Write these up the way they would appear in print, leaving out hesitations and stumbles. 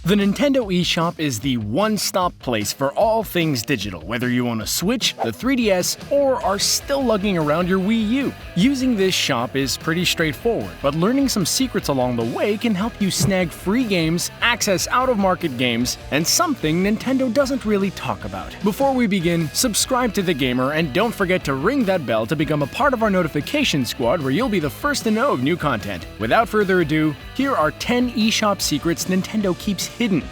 The Nintendo eShop is the one-stop place for all things digital, whether you own a Switch, the 3DS, or are still lugging around your Wii U. Using this shop is pretty straightforward, but learning some secrets along the way can help you snag free games, access out-of-market games, and something Nintendo doesn't really talk about. Before we begin, subscribe to TheGamer and don't forget to ring that bell to become a part of our notification squad where you'll be the first to know of new content. Without further ado, here are 10 eShop secrets Nintendo keeps hidden.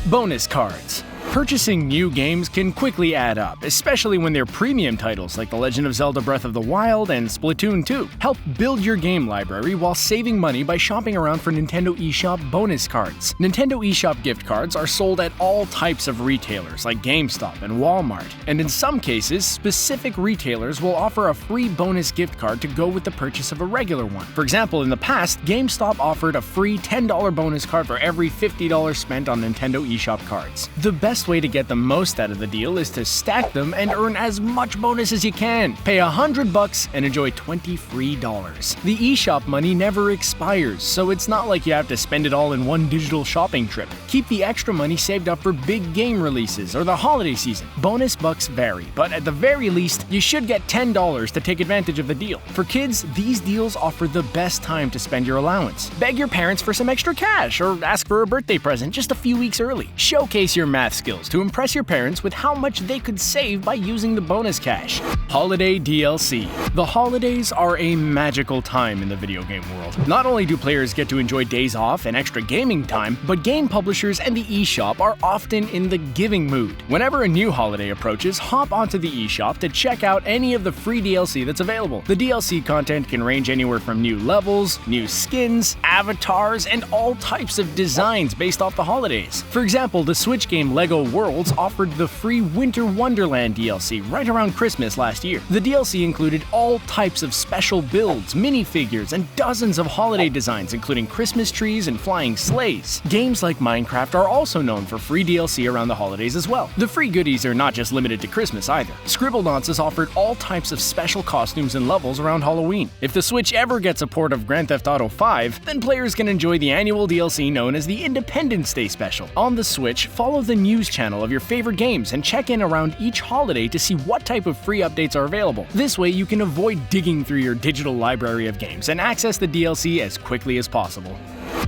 Bonus cards. Purchasing new games can quickly add up, especially when they're premium titles like The Legend of Zelda Breath of the Wild and Splatoon 2. Help build your game library while saving money by shopping around for Nintendo eShop bonus cards. Nintendo eShop gift cards are sold at all types of retailers like GameStop and Walmart, and in some cases, specific retailers will offer a free bonus gift card to go with the purchase of a regular one. For example, in the past, GameStop offered a free $10 bonus card for every $50 spent on Nintendo eShop cards. The best way to get the most out of the deal is to stack them and earn as much bonus as you can. Pay $100 and enjoy $20 free. The eShop money never expires, so it's not like you have to spend it all in one digital shopping trip. Keep the extra money saved up for big game releases or the holiday season. Bonus bucks vary, but at the very least, you should get $10 to take advantage of the deal. For kids, these deals offer the best time to spend your allowance. Beg your parents for some extra cash or ask for a birthday present just a few weeks early. Showcase your math skills to impress your parents with how much they could save by using the bonus cash. Holiday DLC. The holidays are a magical time in the video game world. Not only do players get to enjoy days off and extra gaming time, but game publishers and the eShop are often in the giving mood. Whenever a new holiday approaches, hop onto the eShop to check out any of the free DLC that's available. The DLC content can range anywhere from new levels, new skins, avatars, and all types of designs based off the holidays. For example, the Switch game LEGO Worlds offered the free Winter Wonderland DLC right around Christmas last year. The DLC included all types of special builds, minifigures, and dozens of holiday designs including Christmas trees and flying sleighs. Games like Minecraft are also known for free DLC around the holidays as well. The free goodies are not just limited to Christmas either. Scribblenauts has offered all types of special costumes and levels around Halloween. If the Switch ever gets a port of Grand Theft Auto 5, then players can enjoy the annual DLC known as the Independence Day Special. On the Switch, follow the news channel of your favorite games and check in around each holiday to see what type of free updates are available. This way you can avoid digging through your digital library of games and access the DLC as quickly as possible.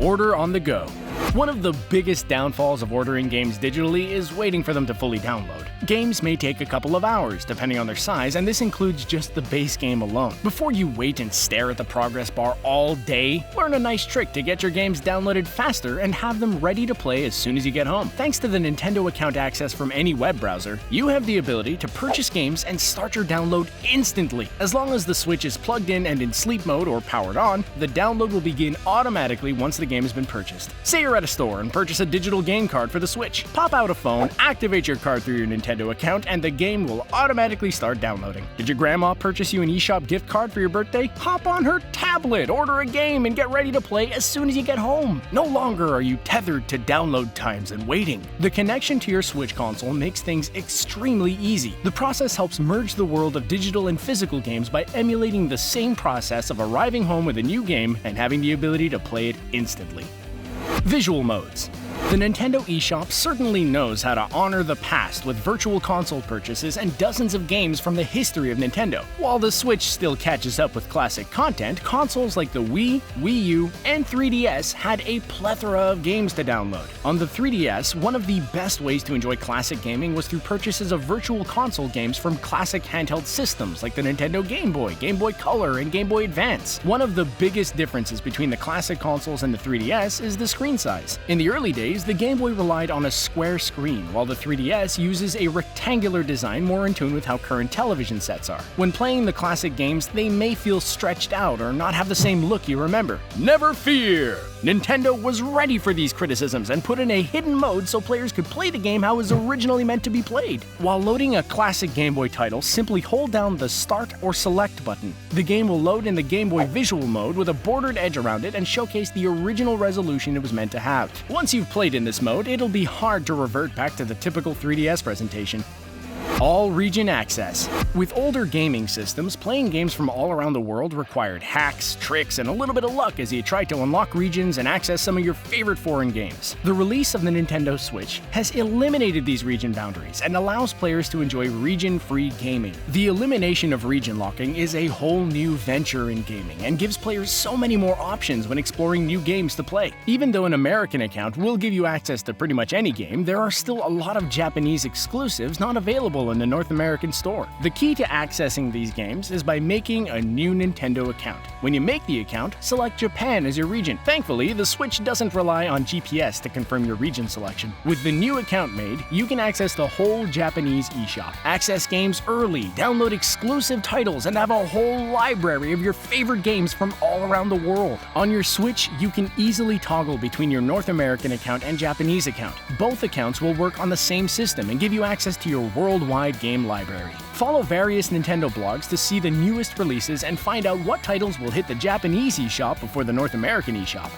Order on the go. One of the biggest downfalls of ordering games digitally is waiting for them to fully download. Games may take a couple of hours, depending on their size, and this includes just the base game alone. Before you wait and stare at the progress bar all day, learn a nice trick to get your games downloaded faster and have them ready to play as soon as you get home. Thanks to the Nintendo account access from any web browser, you have the ability to purchase games and start your download instantly. As long as the Switch is plugged in and in sleep mode or powered on, the download will begin automatically once the game has been purchased. Say you're at a store and purchase a digital game card for the Switch. Pop out a phone, activate your card through your Nintendo account, and the game will automatically start downloading. Did your grandma purchase you an eShop gift card for your birthday? Hop on her tablet, order a game, and get ready to play as soon as you get home. No longer are you tethered to download times and waiting. The connection to your Switch console makes things extremely easy. The process helps merge the world of digital and physical games by emulating the same process of arriving home with a new game and having the ability to play it instantly. Visual modes. The Nintendo eShop certainly knows how to honor the past with virtual console purchases and dozens of games from the history of Nintendo. While the Switch still catches up with classic content, consoles like the Wii, Wii U, and 3DS had a plethora of games to download. On the 3DS, one of the best ways to enjoy classic gaming was through purchases of virtual console games from classic handheld systems like the Nintendo Game Boy Color, and Game Boy Advance. One of the biggest differences between the classic consoles and the 3DS is the screen size. In the early days, the Game Boy relied on a square screen, while the 3DS uses a rectangular design more in tune with how current television sets are. When playing the classic games, they may feel stretched out or not have the same look you remember. Never fear! Nintendo was ready for these criticisms and put in a hidden mode so players could play the game how it was originally meant to be played. While loading a classic Game Boy title, simply hold down the Start or Select button. The game will load in the Game Boy visual mode with a bordered edge around it and showcase the original resolution it was meant to have. Once you've played in this mode, it'll be hard to revert back to the typical 3DS presentation. All region access. With older gaming systems, playing games from all around the world required hacks, tricks, and a little bit of luck as you tried to unlock regions and access some of your favorite foreign games. The release of the Nintendo Switch has eliminated these region boundaries and allows players to enjoy region-free gaming. The elimination of region locking is a whole new venture in gaming and gives players so many more options when exploring new games to play. Even though an American account will give you access to pretty much any game, there are still a lot of Japanese exclusives not available in the North American store. The key to accessing these games is by making a new Nintendo account. When you make the account, select Japan as your region. Thankfully, the Switch doesn't rely on GPS to confirm your region selection. With the new account made, you can access the whole Japanese eShop, access games early, download exclusive titles, and have a whole library of your favorite games from all around the world. On your Switch, you can easily toggle between your North American account and Japanese account. Both accounts will work on the same system and give you access to your worldwide game library. Follow various Nintendo blogs to see the newest releases and find out what titles will hit the Japanese eShop before the North American eShop.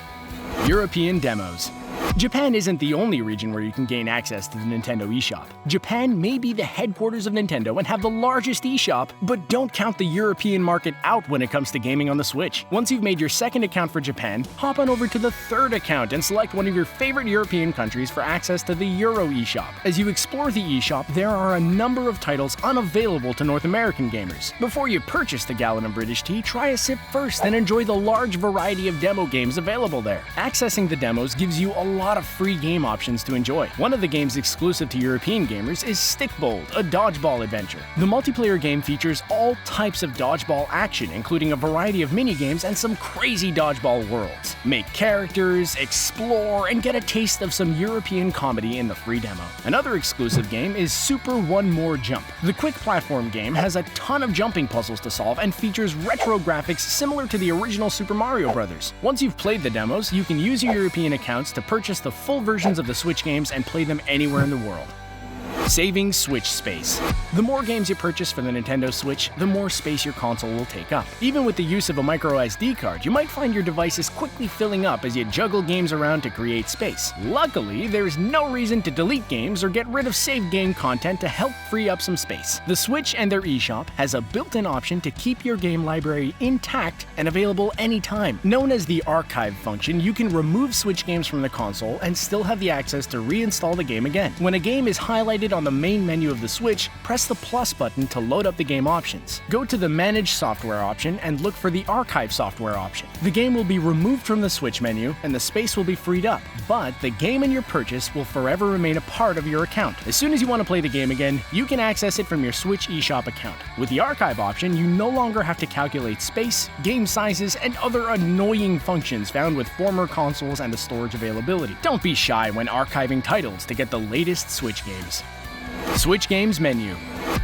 European demos. Japan isn't the only region where you can gain access to the Nintendo eShop. Japan may be the headquarters of Nintendo and have the largest eShop, but don't count the European market out when it comes to gaming on the Switch. Once you've made your second account for Japan, hop on over to the third account and select one of your favorite European countries for access to the Euro eShop. As you explore the eShop, there are a number of titles unavailable to North American gamers. Before you purchase the gallon of British tea, try a sip first and enjoy the large variety of demo games available there. Accessing the demos gives you a lot of free game options to enjoy. One of the games exclusive to European gamers is Stickbold, a dodgeball adventure. The multiplayer game features all types of dodgeball action, including a variety of mini-games and some crazy dodgeball worlds. Make characters, explore, and get a taste of some European comedy in the free demo. Another exclusive game is Super One More Jump. The quick platform game has a ton of jumping puzzles to solve and features retro graphics similar to the original Super Mario Bros. Once you've played the demos, you can use your European accounts to purchase the full versions of the Switch games and play them anywhere in the world. Saving Switch space. The more games you purchase for the Nintendo Switch, the more space your console will take up. Even with the use of a micro SD card, you might find your device is quickly filling up as you juggle games around to create space. Luckily, there's no reason to delete games or get rid of saved game content to help free up some space. The Switch and their eShop has a built-in option to keep your game library intact and available anytime. Known as the archive function, you can remove Switch games from the console and still have the access to reinstall the game again. When a game is highlighted on the main menu of the Switch, press the plus button to load up the game options. Go to the Manage Software option and look for the Archive Software option. The game will be removed from the Switch menu and the space will be freed up, but the game and your purchase will forever remain a part of your account. As soon as you want to play the game again, you can access it from your Switch eShop account. With the Archive option, you no longer have to calculate space, game sizes, and other annoying functions found with former consoles and the storage availability. Don't be shy when archiving titles to get the latest Switch games. Switch Games menu.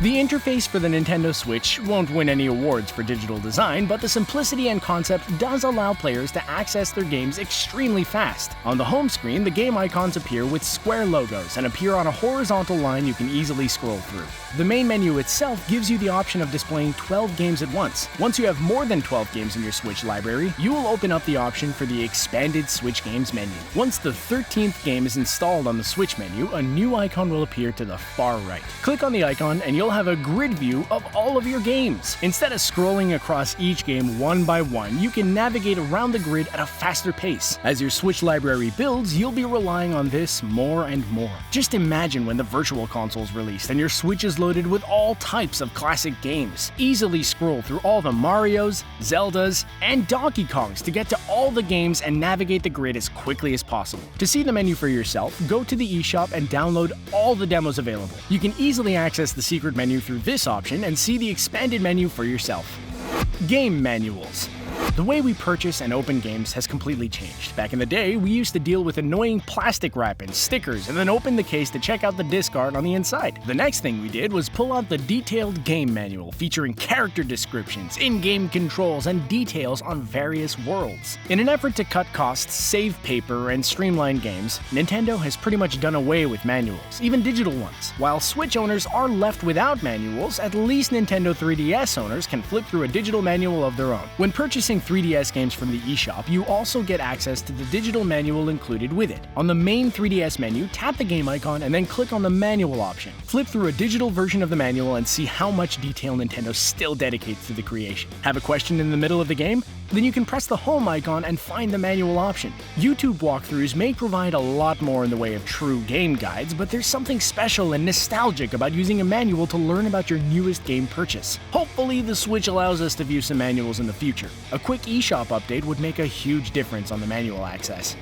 The interface for the Nintendo Switch won't win any awards for digital design, but the simplicity and concept does allow players to access their games extremely fast. On the home screen, the game icons appear with square logos and appear on a horizontal line you can easily scroll through. The main menu itself gives you the option of displaying 12 games at once. Once you have more than 12 games in your Switch library, you will open up the option for the expanded Switch Games menu. Once the 13th game is installed on the Switch menu, a new icon will appear to the far right. Click on the icon and you'll have a grid view of all of your games. Instead of scrolling across each game one by one, you can navigate around the grid at a faster pace. As your Switch library builds, you'll be relying on this more and more. Just imagine when the Virtual Console's released and your Switch is loaded with all types of classic games. Easily scroll through all the Marios, Zeldas, and Donkey Kongs to get to all the games and navigate the grid as quickly as possible. To see the menu for yourself, go to the eShop and download all the demos available. You can easily access the secret menu through this option and see the expanded menu for yourself. Game manuals. The way we purchase and open games has completely changed. Back in the day, we used to deal with annoying plastic wrap and stickers and then open the case to check out the disc art on the inside. The next thing we did was pull out the detailed game manual featuring character descriptions, in-game controls, and details on various worlds. In an effort to cut costs, save paper, and streamline games, Nintendo has pretty much done away with manuals, even digital ones. While Switch owners are left without manuals, at least Nintendo 3DS owners can flip through a digital manual of their own. When purchasing 3DS games from the eShop, you also get access to the digital manual included with it. On the main 3DS menu, tap the game icon and then click on the manual option. Flip through a digital version of the manual and see how much detail Nintendo still dedicates to the creation. Have a question in the middle of the game? Then you can press the home icon and find the manual option. YouTube walkthroughs may provide a lot more in the way of true game guides, but there's something special and nostalgic about using a manual to learn about your newest game purchase. Hopefully, the Switch allows us to view some manuals in the future. A quick eShop update would make a huge difference on the manual access.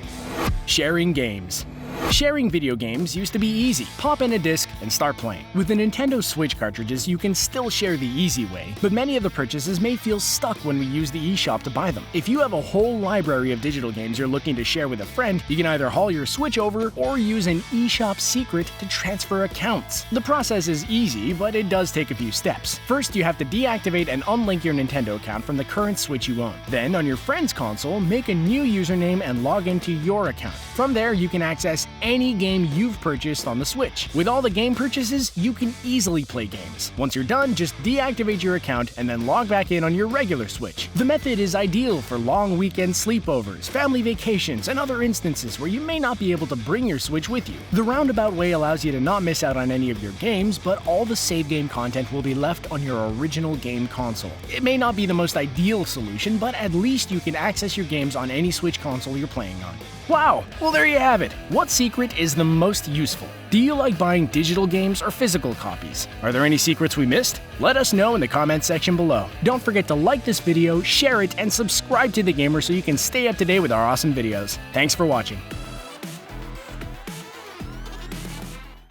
Sharing games. Sharing video games used to be easy. Pop in a disc and start playing. With the Nintendo Switch cartridges, you can still share the easy way, but many of the purchases may feel stuck when we use the eShop to buy them. If you have a whole library of digital games you're looking to share with a friend, you can either haul your Switch over or use an eShop secret to transfer accounts. The process is easy, but it does take a few steps. First, you have to deactivate and unlink your Nintendo account from the current Switch you own. Then, on your friend's console, make a new username and log into your account. From there, you can access any game you've purchased on the Switch. With all the game purchases, you can easily play games. Once you're done, just deactivate your account and then log back in on your regular Switch. The method is ideal for long weekend sleepovers, family vacations, and other instances where you may not be able to bring your Switch with you. The roundabout way allows you to not miss out on any of your games, but all the save game content will be left on your original game console. It may not be the most ideal solution, but at least you can access your games on any Switch console you're playing on. Wow! Well, there you have it. What secret is the most useful? Do you like buying digital games or physical copies? Are there any secrets we missed? Let us know in the comments section below. Don't forget to like this video, share it, and subscribe to TheGamer so you can stay up to date with our awesome videos. Thanks for watching.